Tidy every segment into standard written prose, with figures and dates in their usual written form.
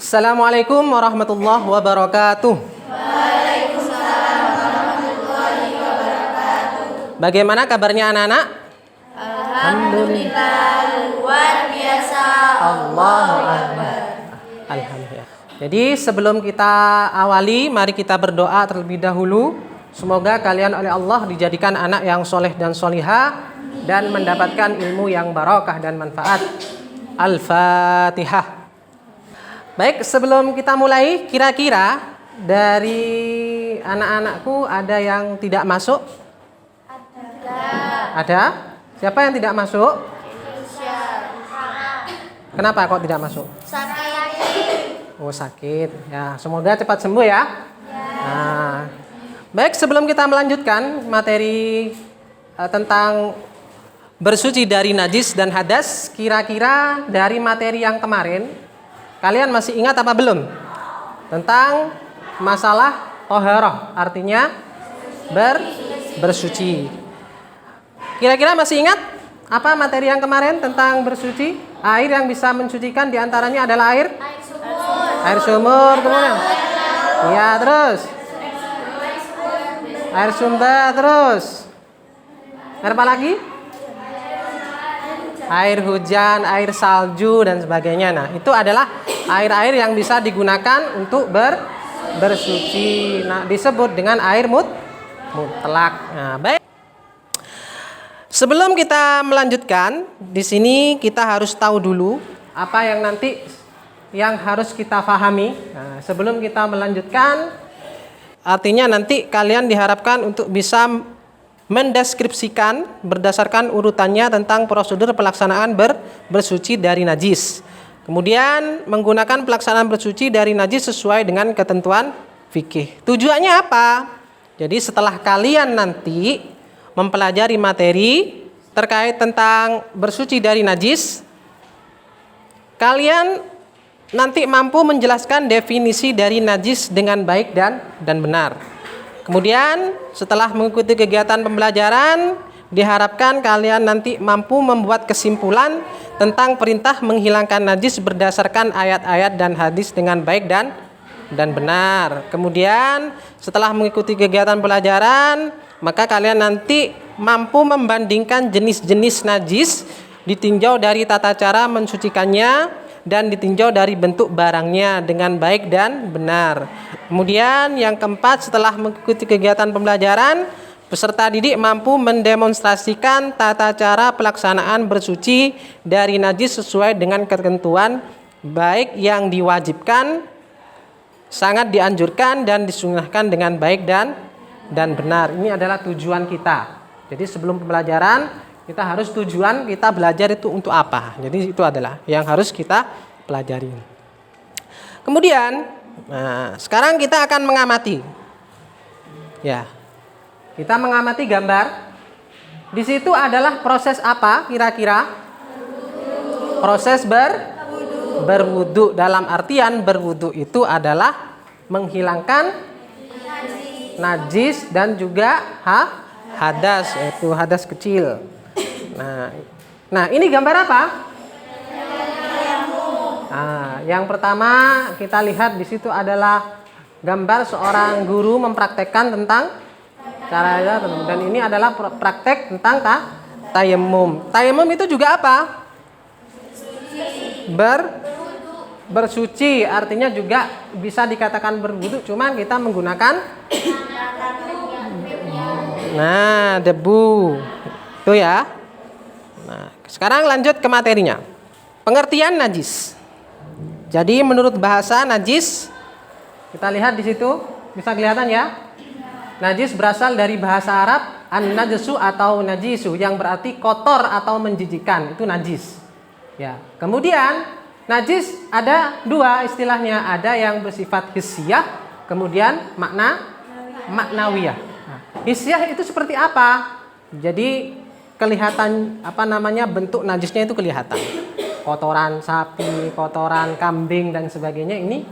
Assalamualaikum warahmatullahi wabarakatuh. Waalaikumsalam warahmatullahi wabarakatuh. Bagaimana kabarnya anak-anak? Alhamdulillah luar biasa. Allahu Akbar. Alhamdulillah. Jadi sebelum kita awali, mari kita berdoa terlebih dahulu. Semoga kalian oleh Allah dijadikan anak yang soleh dan solihah dan mendapatkan ilmu yang barokah dan manfaat. Al-Fatihah. Baik, sebelum kita mulai, kira-kira dari anak-anakku ada yang tidak masuk? Ada? Siapa yang tidak masuk? Kenapa kok tidak masuk? Sakit. Oh, sakit. Ya, semoga cepat sembuh ya. Nah, baik, sebelum kita melanjutkan materi tentang bersuci dari najis dan hadas, kira-kira dari materi yang kemarin kalian masih ingat apa belum? Tentang masalah toharoh, artinya bersuci. Kira-kira masih ingat apa materi yang kemarin tentang bersuci? Air yang bisa mensucikan diantaranya adalah air sumur, kemudian iya, terus air sumber, terus air apa lagi? Air hujan, air salju dan sebagainya. Nah, itu adalah air-air yang bisa digunakan untuk bersuci. Nah, disebut dengan air mutlak. Nah, baik. Sebelum kita melanjutkan, di sini kita harus tahu dulu apa yang nanti yang harus kita pahami. Nah, sebelum kita melanjutkan, artinya nanti kalian diharapkan untuk bisa mendeskripsikan berdasarkan urutannya tentang prosedur pelaksanaan bersuci dari najis. Kemudian menggunakan pelaksanaan bersuci dari najis sesuai dengan ketentuan fikih. Tujuannya apa? Jadi setelah kalian nanti mempelajari materi terkait tentang bersuci dari najis, kalian nanti mampu menjelaskan definisi dari najis dengan baik dan benar. Kemudian setelah mengikuti kegiatan pembelajaran, diharapkan kalian nanti mampu membuat kesimpulan tentang perintah menghilangkan najis berdasarkan ayat-ayat dan hadis dengan baik dan benar. Kemudian setelah mengikuti kegiatan pembelajaran, maka kalian nanti mampu membandingkan jenis-jenis najis ditinjau dari tata cara mensucikannya dan ditinjau dari bentuk barangnya dengan baik dan benar. Kemudian yang keempat, setelah mengikuti kegiatan pembelajaran, peserta didik mampu mendemonstrasikan tata cara pelaksanaan bersuci dari najis sesuai dengan ketentuan baik yang diwajibkan, sangat dianjurkan dan disunnahkan dengan baik dan benar. Ini adalah tujuan kita. Jadi sebelum pembelajaran kita harus tujuan kita belajar itu untuk apa. Jadi itu adalah yang harus kita pelajari. Kemudian, sekarang kita akan mengamati. Ya, kita mengamati gambar. Di situ adalah proses apa kira-kira? Proses berwudu. Dalam artian berwudu itu adalah menghilangkan najis dan juga hadas, yaitu hadas kecil. Nah, ini gambar apa? Nah, yang pertama kita lihat di situ adalah gambar seorang guru mempraktekkan tentang cara, dan ini adalah praktek tentang tayamum. Tayamum itu juga apa? Bersuci, artinya juga bisa dikatakan berwudu, cuma kita menggunakan debu. Itu ya. Nah, sekarang lanjut ke materinya. Pengertian najis. Jadi menurut bahasa najis, kita lihat di situ, bisa kelihatan ya. Najis berasal dari bahasa Arab an-najsu atau najisu, yang berarti kotor atau menjijikkan, itu najis. Ya. Kemudian najis ada dua istilahnya, ada yang bersifat hissiyah, kemudian maknawiyah. Nah, hissiyah itu seperti apa? Jadi kelihatan bentuk najisnya itu kelihatan. Kotoran sapi, kotoran kambing dan sebagainya, ini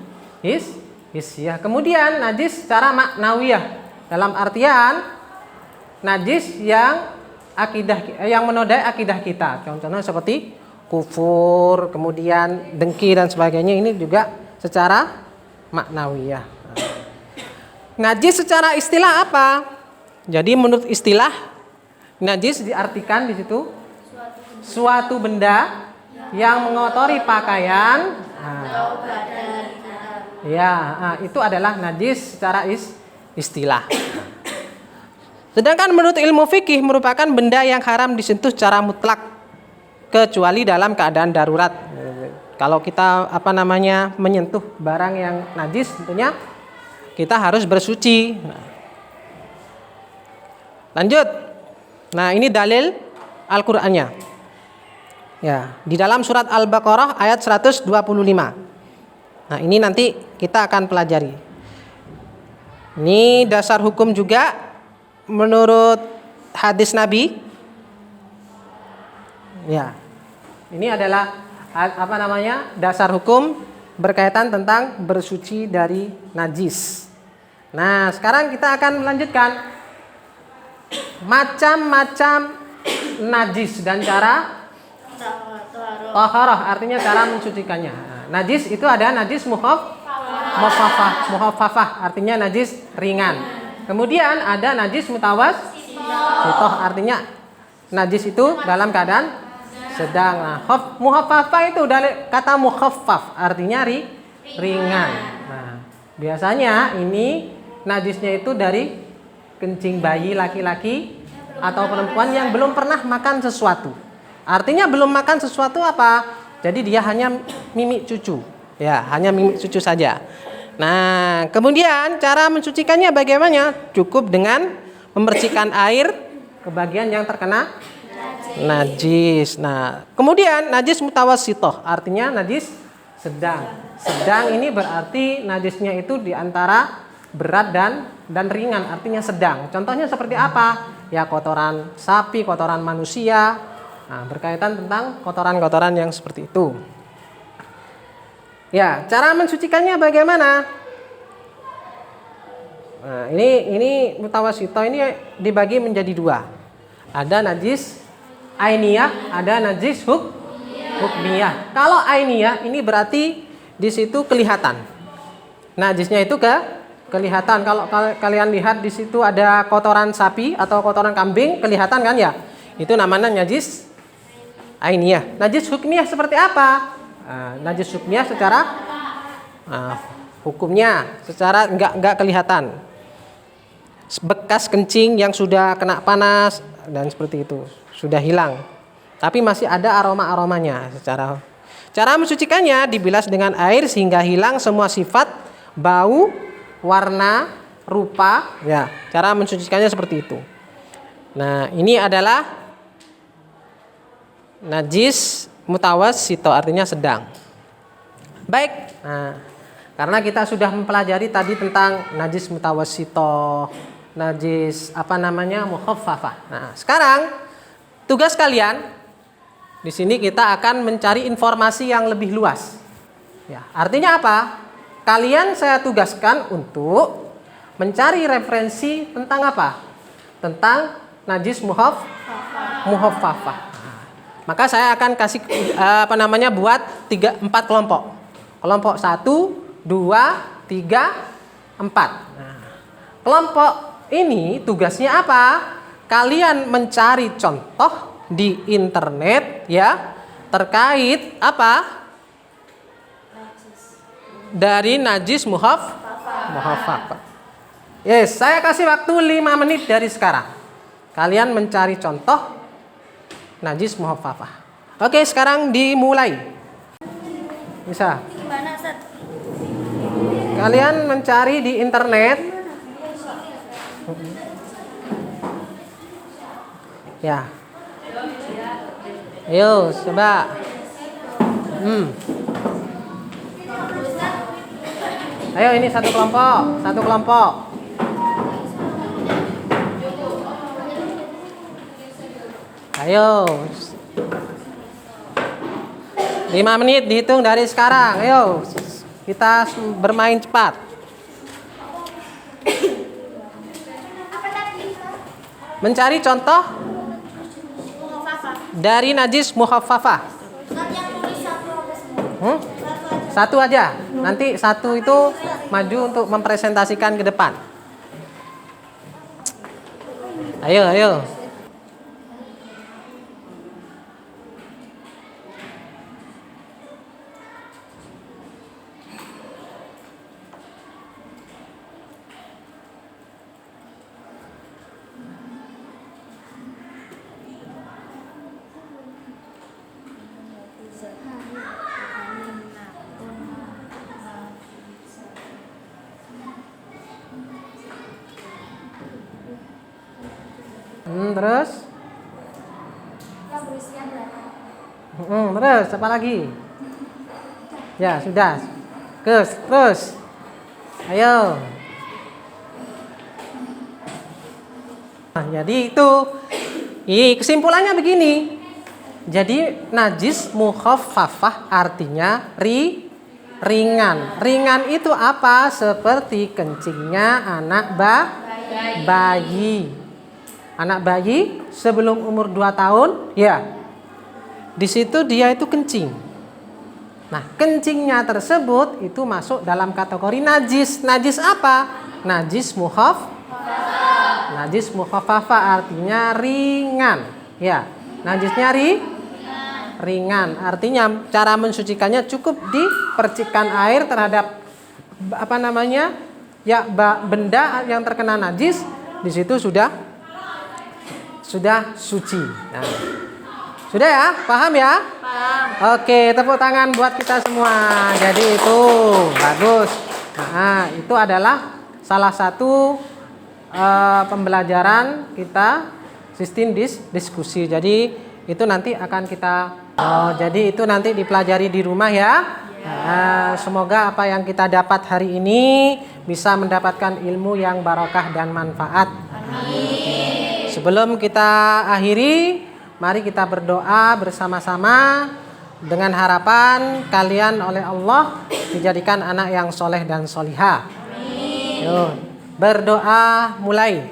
hissiyah. Kemudian najis secara maknawiyah, dalam artian najis yang menodai akidah kita. Contohnya seperti kufur, kemudian dengki dan sebagainya, ini juga secara maknawiyah. Najis secara istilah apa? Jadi menurut istilah najis diartikan di situ suatu benda yang mengotori pakaian. Itu adalah najis secara istilah. Sedangkan menurut ilmu fikih merupakan benda yang haram disentuh secara mutlak kecuali dalam keadaan darurat. Kalau kita menyentuh barang yang najis, tentunya kita harus bersuci. Lanjut. Nah, ini dalil Al-Qur'annya. Ya, di dalam surat Al-Baqarah ayat 125. Nah, ini nanti kita akan pelajari. Ini dasar hukum juga menurut hadis Nabi. Ya. Ini adalah dasar hukum berkaitan tentang bersuci dari najis. Nah, sekarang kita akan melanjutkan macam-macam najis dan cara taharah, artinya cara mensucikannya. Nah, najis itu ada najis muhaffafah, artinya najis ringan. Kemudian ada najis mutawassithah, artinya najis itu dalam keadaan sedang. Nah, muhaffafah itu dari kata mukhaffaf, artinya ringan. Nah, biasanya ini najisnya itu dari kencing bayi laki-laki atau perempuan yang belum pernah makan sesuatu. Artinya belum makan sesuatu apa? Jadi dia hanya mimik cucu. Ya, hanya mimik cucu saja. Nah, kemudian cara mensucikannya bagaimana? Cukup dengan membersihkan air ke bagian yang terkena najis. Nah, kemudian najis mutawassithah, artinya najis sedang. Sedang ini berarti najisnya itu di antara berat dan ringan, artinya sedang. Contohnya seperti apa? Ya, kotoran sapi, kotoran manusia. Nah, berkaitan tentang kotoran-kotoran yang seperti itu. Ya, cara mensucikannya bagaimana? Nah, ini mutawassithah ini dibagi menjadi dua. Ada najis ainiyah, ada najis hukmiyah. Kalau ainiyah ini berarti di situ kelihatan. Najisnya itu kelihatan. Kalau kalian lihat di situ ada kotoran sapi atau kotoran kambing, kelihatan kan ya? Itu namanya najis ainiyah. Najis hukmiyah seperti apa? Najis hukmiyah secara hukumnya secara enggak kelihatan. Bekas kencing yang sudah kena panas dan seperti itu sudah hilang, tapi masih ada aroma-aromanya. Cara mensucikannya dibilas dengan air sehingga hilang semua sifat bau, warna, rupa. Ya, cara mensucikannya seperti itu. Nah, ini adalah najis mutawassithah, artinya sedang. Baik. Nah, karena kita sudah mempelajari tadi tentang najis mutawassithah, najis mukhaffafah. Nah, sekarang tugas kalian di sini kita akan mencari informasi yang lebih luas. Ya, artinya apa? Kalian saya tugaskan untuk mencari referensi tentang apa? Tentang najis muhaffafah. Maka saya akan kasih buat 4 kelompok. Kelompok 1, 2, 3, 4. Nah, kelompok ini tugasnya apa? Kalian mencari contoh di internet ya terkait apa? Dari najis muhaffafah. Yes, saya kasih waktu 5 menit dari sekarang. Kalian mencari contoh najis muhaffafah. Oke, sekarang dimulai. Bisa. Gimana, Ustaz? Kalian mencari di internet. Ya. Ayo, coba. Ayo, ini satu kelompok. Ayo. 5 menit dihitung dari sekarang. Ayo, kita bermain cepat. Mencari contoh dari najis muhaffafah. Satu aja. Nanti satu itu maju untuk mempresentasikan ke depan. Ayo, ayo. Terus? Terus apa lagi? Ya sudah. Terus. Ayo. Nah, jadi itu. Kesimpulannya begini. Jadi najis mukhaffafah artinya ringan. Ringan itu apa? Seperti kencingnya anak bayi. Anak bayi sebelum umur 2 tahun, ya. Di situ dia itu kencing. Nah, kencingnya tersebut itu masuk dalam kategori najis. Najis apa? Najis mukhaffafah artinya ringan. Ya, najisnya ringan. Artinya cara mensucikannya cukup dipercikkan air terhadap benda yang terkena najis. Di situ sudah suci. Nah, sudah ya? Paham ya? Paham. Oke, tepuk tangan buat kita semua. Jadi itu bagus. Nah, itu adalah salah satu pembelajaran kita sistem diskusi. Jadi itu nanti akan kita jadi itu nanti dipelajari di rumah ya. Semoga apa yang kita dapat hari ini bisa mendapatkan ilmu yang barokah dan manfaat. Amin. Sebelum kita akhiri, mari kita berdoa bersama-sama dengan harapan kalian oleh Allah dijadikan anak yang soleh dan solihah. Amin. Yuk, berdoa mulai.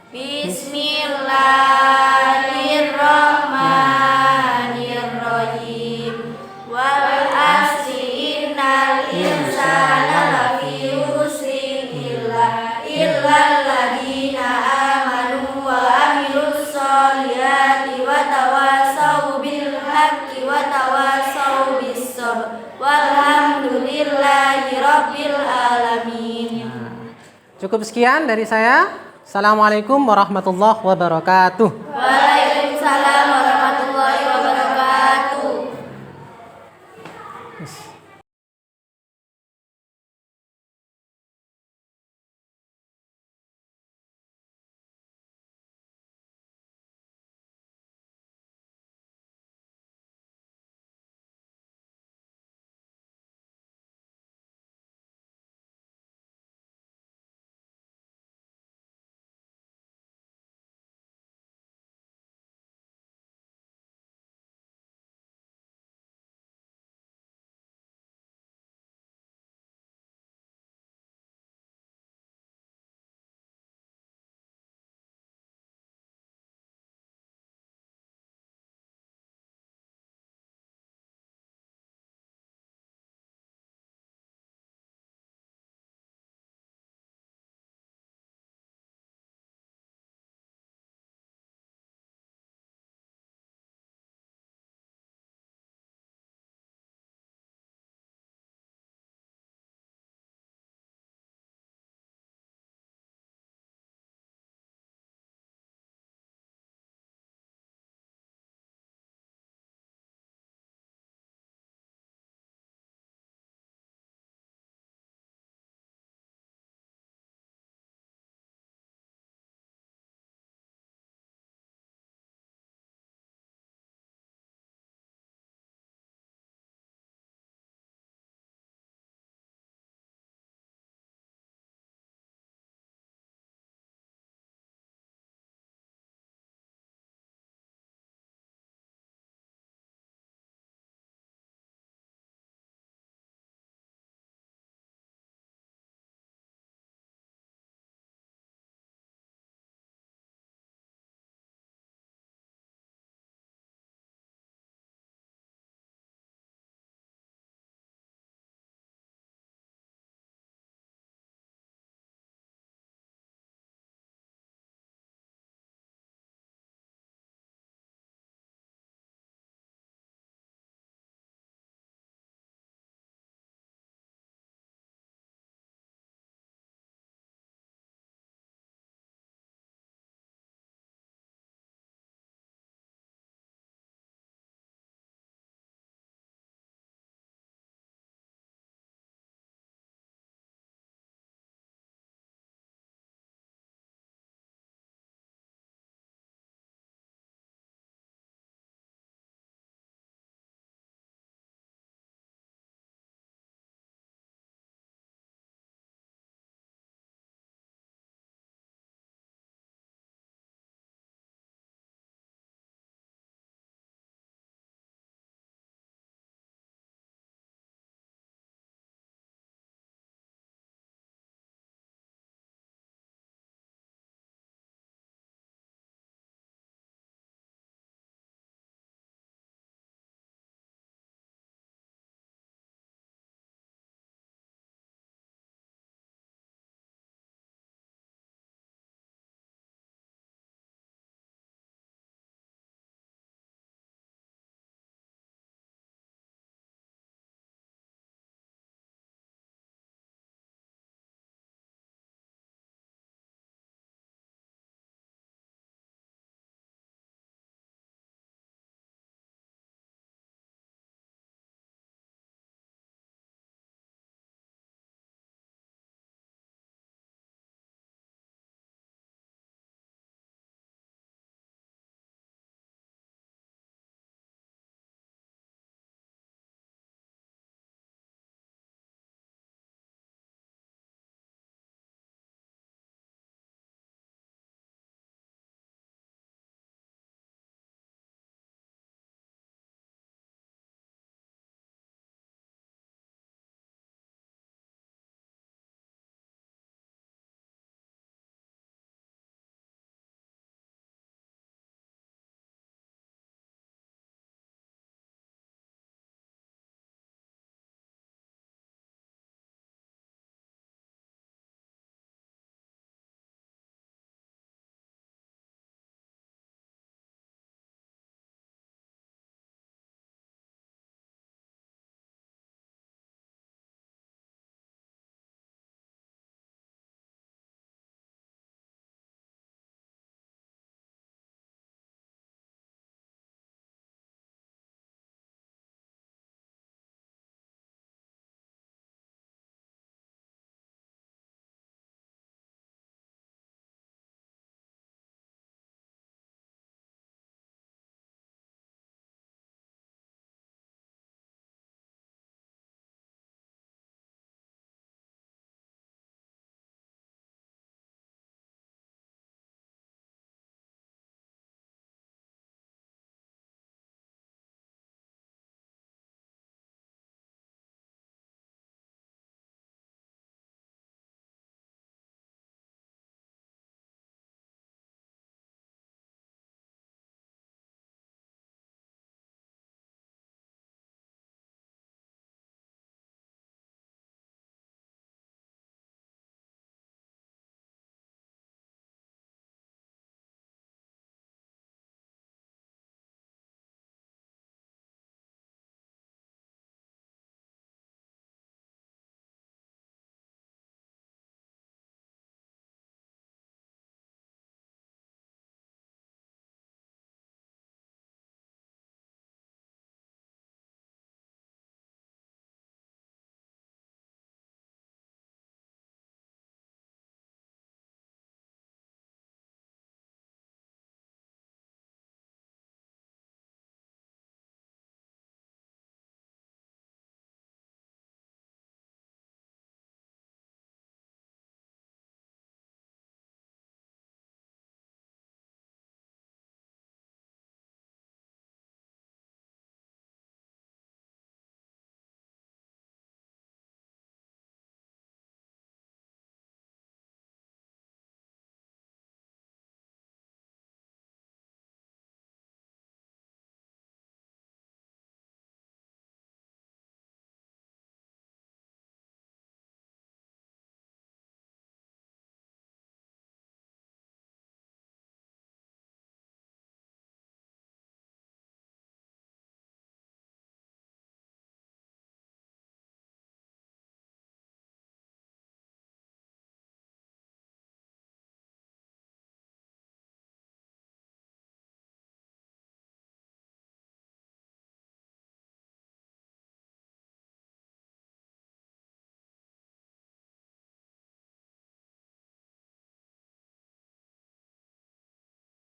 Bismillahirrahmanirrahim. Wal asri innal insana lafi khusrin illal ladzina amanu wa amilus solihati wa tawassaw bil haqqi wa tawassaw bis sabr. Walhamdulillahi rabbil alamin. Cukup sekian dari saya. Assalamualaikum warahmatullahi wabarakatuh.